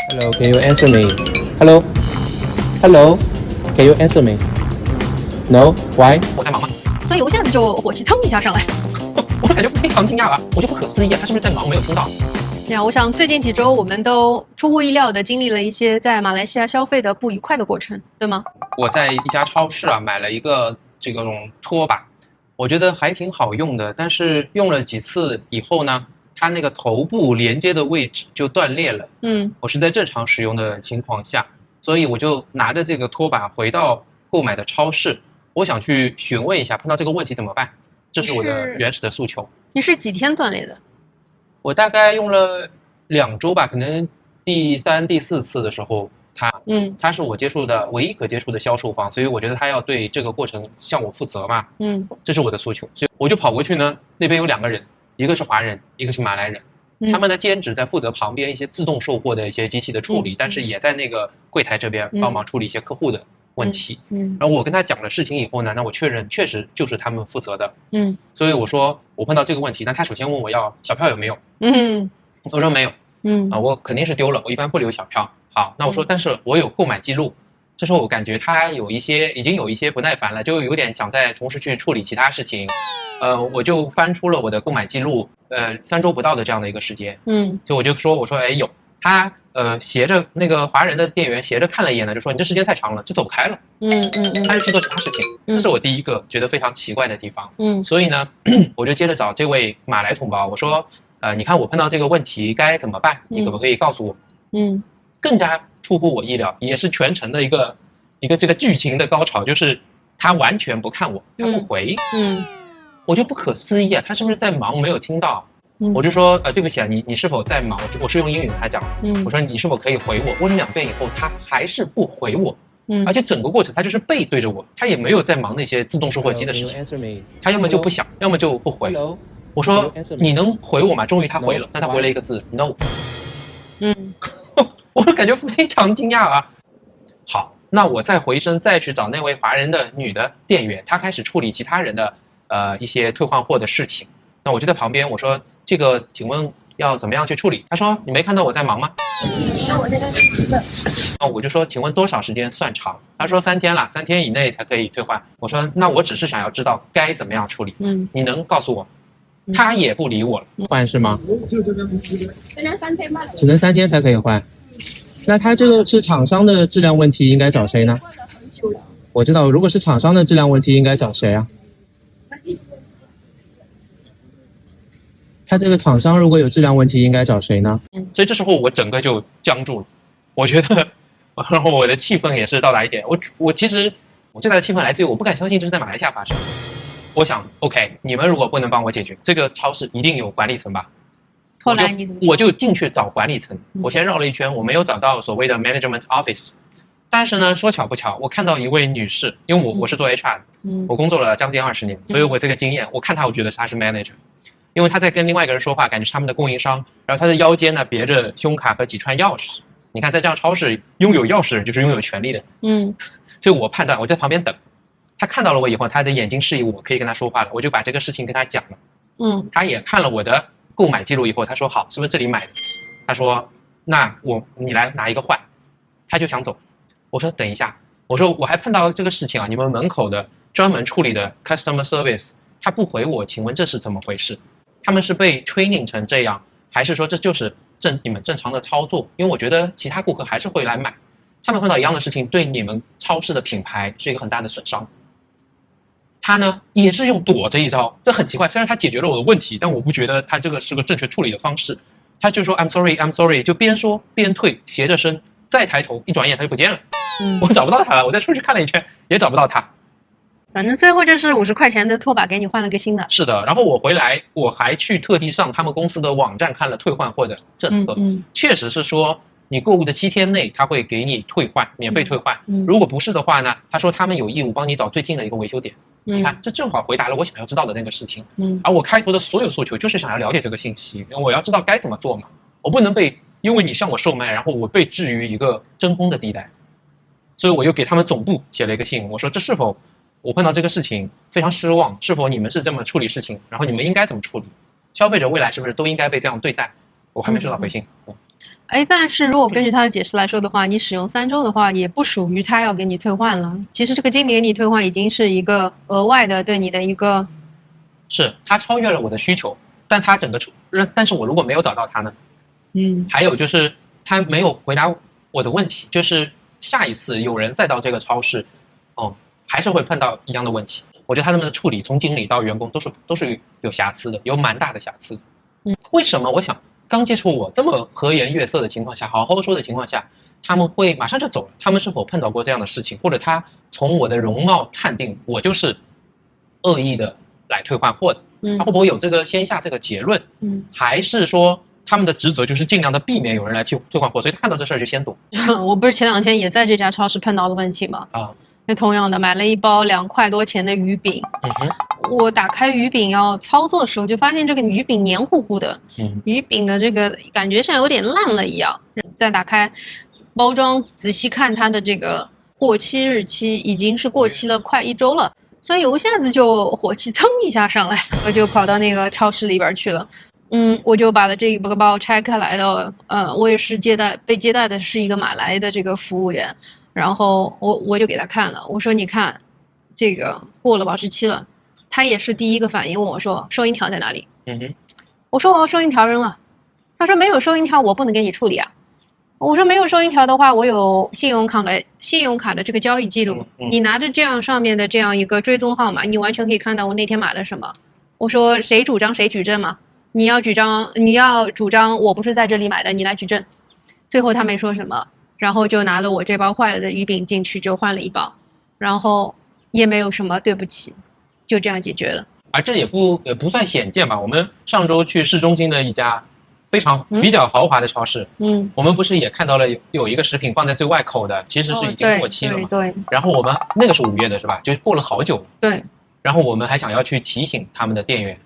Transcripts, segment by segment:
Hello, can you answer me? Hello, hello, can you answer me? No, why? 我在忙吗？所以我一下子就火气蹭一下上来。我感觉非常惊讶啊！我就不可思议啊，他是不是在忙没有听到？呀，我想最近几周我们都出乎意料的经历了一些在马来西亚消费的不愉快的过程，对吗？我在一家超市啊买了一个这种拖把，我觉得还挺好用的，但是用了几次以后呢，它那个头部连接的位置就断裂了。我是在正常使用的情况下，所以我就拿着这个拖把回到购买的超市，我想去询问一下，碰到这个问题怎么办？这是我的原始的诉求。你是几天断裂的？我大概用了2周吧，可能第3、第4次的时候，他是我接触的唯一可接触的销售方，所以我觉得他要对这个过程向我负责嘛。这是我的诉求，所以我就跑过去呢。那边有2个人，一个是华人，一个是马来人。他们的兼职在负责旁边一些自动售货的一些机器的处理，但是也在那个柜台这边帮忙处理一些客户的问题。然后我跟他讲了事情以后呢，那我确认确实就是他们负责的。所以我说我碰到这个问题，那他首先问我要小票有没有。我说没有。我肯定是丢了，我一般不留小票。好，那我说但是我有购买记录。这时候我感觉他已经有一些不耐烦了，就有点想在同时去处理其他事情。我就翻出了我的购买记录，3周不到的这样的一个时间。就我说哎有。他斜着那个华人的店员斜着看了一眼呢，就说你这时间太长了，就走开了。他就去做其他事情。这是我第一个觉得非常奇怪的地方。所以呢我就接着找这位马来同胞，我说你看我碰到这个问题该怎么办，你可不可以告诉我。更加出乎我意料，也是全程的一个这个剧情的高潮，就是他完全不看我，他不回。我就不可思议啊，他是不是在忙没有听到。我就说对不起啊，你是否在忙？我是用英语跟他讲，我说你是否可以回我？问了2遍以后，他还是不回我。而且整个过程他就是背对着我，他也没有在忙那些自动售货机的事情。他要么就不想，要么就不回。我说你能回我吗？终于他回了，那他回了一个字 no。我感觉非常惊讶啊。好，那我再回身再去找那位华人的女的店员，她开始处理其他人的一些退换货的事情。那我就在旁边，我说这个请问要怎么样去处理？他说你没看到我在忙吗？那我这个是忙的。那我就说请问多少时间算长？他说3天了，3天以内才可以退换。我说那我只是想要知道该怎么样处理。你能告诉我？他也不理我了。换是吗？只能3天半了。只能3天才可以换。那他这个是厂商的质量问题，应该找谁呢？我知道，如果是厂商的质量问题，应该找谁啊？他这个厂商如果有质量问题，应该找谁呢？所以这时候我整个就僵住了。我觉得，然后我的气氛也是到达一点。我其实我最大的气氛来自于我不敢相信这是在马来西亚发生。我想 OK， 你们如果不能帮我解决，这个超市一定有管理层吧。后来你怎么？我就进去找管理层。我先绕了一圈，我没有找到所谓的 management office。但是呢，说巧不巧，我看到一位女士，因为我是做 HR 的，我工作了将近20年，所以我这个经验，我看她，我觉得她是 manager。因为他在跟另外一个人说话，感觉是他们的供应商，然后他的腰间呢别着胸卡和几串钥匙。你看，在这样超市拥有钥匙的人就是拥有权利的。所以我判断，我在旁边等，他看到了我以后，他的眼睛示意我可以跟他说话了，我就把这个事情跟他讲了。他也看了我的购买记录以后，他说好，是不是这里买的？他说那你来拿一个换。他就想走，我说等一下，我说我还碰到这个事情啊，你们门口的专门处理的 customer service 他不回我，请问这是怎么回事？他们是被 training 成这样，还是说这就是你们正常的操作？因为我觉得其他顾客还是会来买，他们碰到一样的事情，对你们超市的品牌是一个很大的损伤。他呢也是用躲这一招，这很奇怪。虽然他解决了我的问题，但我不觉得他这个是个正确处理的方式。他就说 I'm sorry I'm sorry， 就边说边退，斜着身，再抬头，一转眼他就不见了。我找不到他了，我再出去看了一圈也找不到他。反正最后就是50块钱的拖把给你换了个新的。是的，然后我回来，我还去特地上他们公司的网站看了退换货的政策，确实是说你购物的7天内他会给你退换，免费退换。如果不是的话呢，他说他们有义务帮你找最近的一个维修点。你看，这正好回答了我想要知道的那个事情。而我开头的所有诉求就是想要了解这个信息，我要知道该怎么做嘛，我不能因为你向我售卖，然后我被置于一个真空的地带。所以我又给他们总部写了一个信，我说这是否我碰到这个事情非常失望，是否你们是这么处理事情，然后你们应该怎么处理？消费者未来是不是都应该被这样对待？我还没收到回信。哎，但是如果根据他的解释来说的话，你使用3周的话，也不属于他要给你退换了。其实这个经理给你退换已经是一个额外的对你的一个，是他超越了我的需求，但他整个但是我如果没有找到他呢？还有就是他没有回答我的问题，就是下一次有人再到这个超市，还是会碰到一样的问题。我觉得他们的处理从经理到员工都是有瑕疵的，有蛮大的瑕疵。为什么我想刚接触我这么和颜悦色的情况下，好好说的情况下，他们会马上就走了？他们是否碰到过这样的事情，或者他从我的容貌判定我就是恶意的来退换货的？他会不会有这个先下这个结论？还是说他们的职责就是尽量的避免有人来退换货，所以他看到这事儿就先躲？我不是前2天也在这家超市碰到的问题吗？那同样的买了一包2块多钱的鱼饼，我打开鱼饼要操作的时候，就发现这个鱼饼黏糊糊的，鱼饼的这个感觉像有点烂了一样。再打开包装，仔细看它的这个过期日期，已经是过期了快1周了，所以我一下子就火气噌一下上来，我就跑到那个超市里边去了。我就把这个包拆开来的，我也是被接待的是一个马来的这个服务员。然后我就给他看了，我说你看，这个过了保质期了。他也是第一个反应问我说收银条在哪里？我说我收银条扔了。他说没有收银条我不能给你处理啊。我说没有收银条的话，我有信用卡的这个交易记录，你拿着这样上面的这样一个追踪号码，你完全可以看到我那天买了什么。我说谁主张谁举证嘛？你要主张我不是在这里买的，你来举证。最后他没说什么。然后就拿了我这包坏了的鱼饼进去，就换了一包，然后也没有什么对不起，就这样解决了。这也不算显见吧？我们上周去市中心的一家比较豪华的超市，我们不是也看到了有一个食品放在最外口的，其实是已经过期了嘛？对。然后我们那个是5月的是吧？就过了好久了。对。然后我们还想要去提醒他们的店员，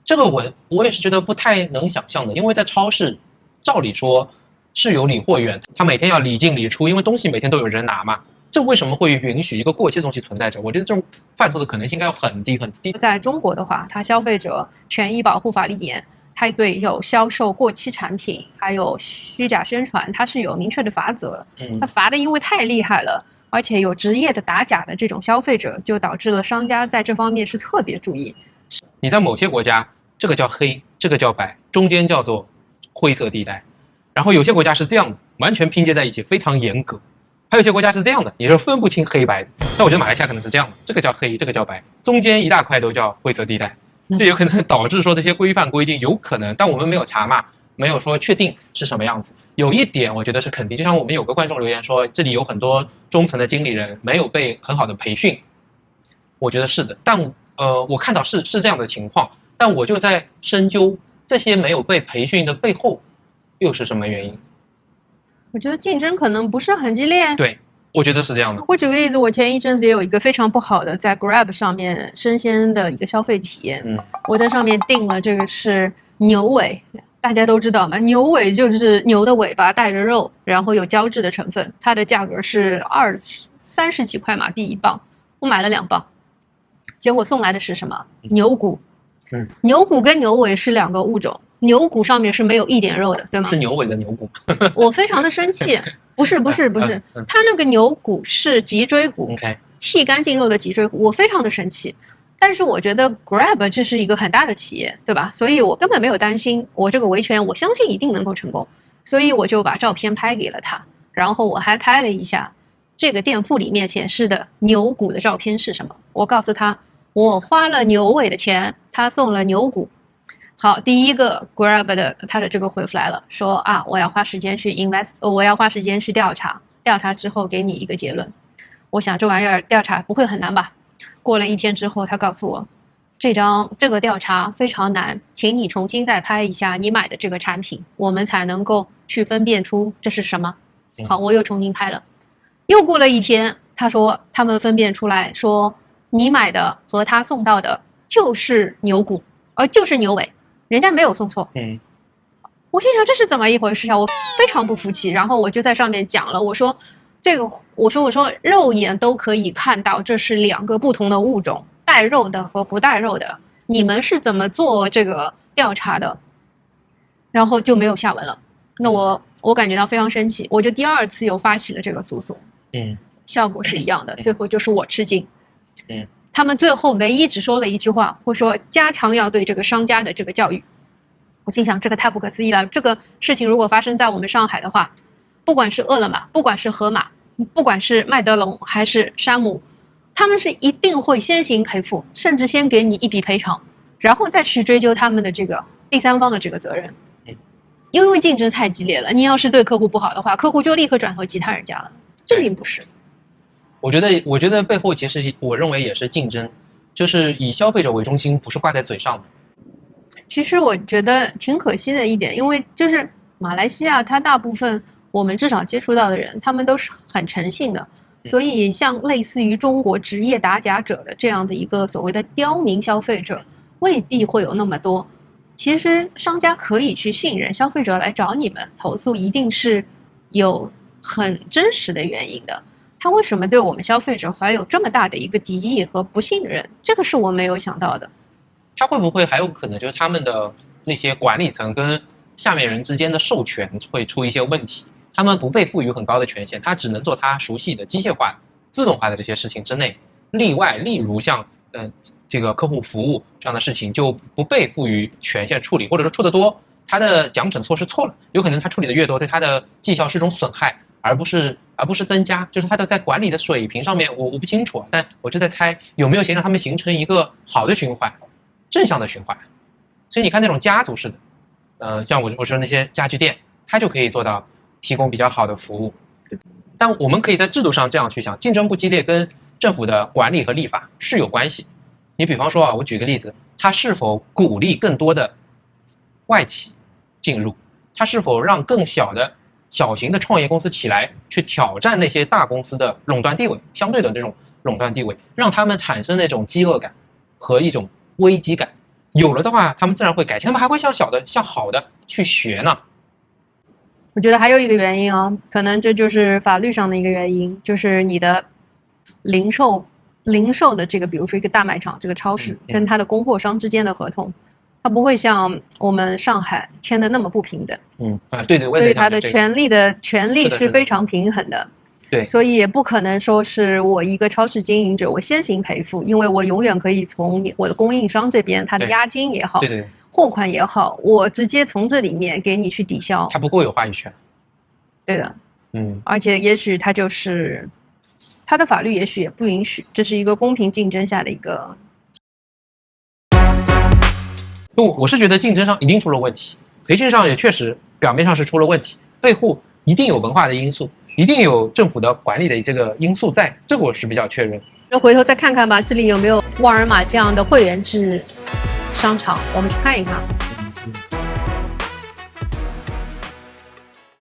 这个我也是觉得不太能想象的，因为在超市，照理说是有理货员，他每天要理进理出，因为东西每天都有人拿嘛。这为什么会允许一个过期的东西存在着？我觉得这种犯错的可能性应该要很低很低。在中国的话，它消费者权益保护法里面，它对有销售过期产品还有虚假宣传，它是有明确的罚则的。它罚的因为太厉害了，而且有职业的打假的这种消费者，就导致了商家在这方面是特别注意。你在某些国家，这个叫黑，这个叫白，中间叫做灰色地带。然后有些国家是这样的，完全拼接在一起，非常严格；还有些国家是这样的，也是分不清黑白的。但我觉得马来西亚可能是这样的，这个叫黑，这个叫白，中间一大块都叫灰色地带。这有可能导致说这些规范规定有可能，但我们没有查嘛，没有说确定是什么样子。有一点我觉得是肯定，就像我们有个观众留言说，这里有很多中层的经理人没有被很好的培训，我觉得是的。但我看到是这样的情况，但我就在深究这些没有被培训的背后又是什么原因。我觉得竞争可能不是很激烈。对，我觉得是这样的。我举个例子，我前一阵子也有一个非常不好的在 Grab 上面生鲜的一个消费体验。我在上面订了这个是牛尾，大家都知道嘛，牛尾就是牛的尾巴带着肉，然后有胶质的成分，它的价格是30几块马币1磅，我买了2磅，结果送来的是什么？牛骨。牛骨跟牛尾是2个物种。牛骨上面是没有一点肉的，对吗？是牛尾的牛骨。我非常的生气，不是，它那个牛骨是脊椎骨，剔干净肉的脊椎骨，我非常的生气。但是我觉得 Grab 这是一个很大的企业，对吧？所以我根本没有担心我这个维权，我相信一定能够成功。所以我就把照片拍给了他，然后我还拍了一下这个店铺里面显示的牛骨的照片是什么。我告诉他，我花了牛尾的钱，他送了牛骨。好，第一个 Grab 的他的这个回复来了，说我要花时间去我要花时间去调查之后给你一个结论。我想这玩意儿调查不会很难吧？过了1天之后，他告诉我，这个调查非常难，请你重新再拍一下你买的这个产品，我们才能够去分辨出这是什么。好，我又重新拍了，又过了1天，他说他们分辨出来，说你买的和他送到的就是牛骨，就是牛尾。人家没有送错。我心想这是怎么一回事啊？我非常不服气。然后我就在上面讲了，我说肉眼都可以看到这是2个不同的物种，带肉的和不带肉的，你们是怎么做这个调查的？然后就没有下文了。那我我感觉到非常生气，我就第2次又发起了这个诉讼。效果是一样的，最后就是我吃惊。他们最后唯一只说了一句话，或说加强要对这个商家的这个教育。我心想，这个太不可思议了。这个事情如果发生在我们上海的话，不管是饿了么，不管是盒马，不管是麦德龙还是山姆，他们是一定会先行赔付，甚至先给你一笔赔偿，然后再去追究他们的这个第三方的这个责任。因为竞争太激烈了，你要是对客户不好的话，客户就立刻转投其他人家了。这里不是。我觉得背后其实我认为也是竞争，就是以消费者为中心，不是挂在嘴上的。其实我觉得挺可惜的一点，因为就是马来西亚，它大部分我们至少接触到的人，他们都是很诚信的，所以像类似于中国职业打假者的这样的一个所谓的刁民消费者，未必会有那么多。其实商家可以去信任消费者来找你们投诉，一定是有很真实的原因的。他为什么对我们消费者怀有这么大的一个敌意和不信任？这个是我没有想到的。他会不会还有可能就是他们的那些管理层跟下面人之间的授权会出一些问题？他们不被赋予很高的权限，他只能做他熟悉的机械化、自动化的这些事情之内。例外，例如像这个客户服务这样的事情就不被赋予权限处理，或者说出得多，他的奖惩措施错了，有可能他处理的越多，对他的绩效是一种损害，而不是增加。就是他的在管理的水平上面，我不清楚，但我就在猜有没有让他们形成一个好的循环，正向的循环。所以你看那种家族式的，像我说那些家具店，它就可以做到提供比较好的服务。但我们可以在制度上这样去想，竞争不激烈跟政府的管理和立法是有关系。你比方说啊，我举个例子，它是否鼓励更多的外企进入？它是否让更小型的创业公司起来，去挑战那些大公司的垄断地位，相对的这种垄断地位，让他们产生那种饥饿感和一种危机感？有了的话，他们自然会改进，他们还会向好的去学呢。我觉得还有一个原因啊，可能这就是法律上的一个原因，就是你的零售的这个，比如说一个大卖场，这个超市跟它的供货商之间的合同，它不会像我们上海签的那么不平等。对，所以它的权利是非常平衡的。对，所以也不可能说是我一个超市经营者，我先行赔付，因为我永远可以从我的供应商这边，他的押金也好，对，货款也好，我直接从这里面给你去抵消。他不够有话语权。对的，而且也许他就是他的法律也许也不允许，这是一个公平竞争下的一个。我是觉得竞争上一定出了问题，培训上也确实表面上是出了问题，背后一定有文化的因素，一定有政府的管理的这个因素在，这个我是比较确认。那回头再看看吧，这里有没有沃尔玛这样的会员制商场，我们去看一看。